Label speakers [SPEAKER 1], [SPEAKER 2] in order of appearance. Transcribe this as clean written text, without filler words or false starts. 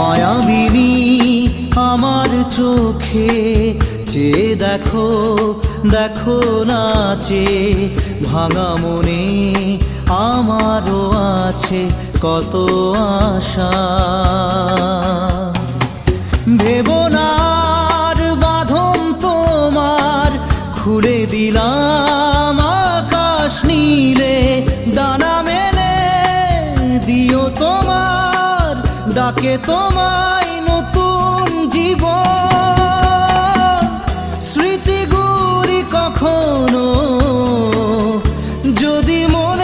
[SPEAKER 1] মায়াবিনী আমার চোখে চেয়ে দেখো, দেখো নাচে ভাঙা মনে আমারও আছে কত আশা। ভেবো না আর বাঁধন তোমার, খুলে দিলাম আকাশ নীলে, ডানা মেলে দিও তোমার ডাকে তোমায় নতুন জীবন। স্মৃতিগুলি কখনো যদি মনে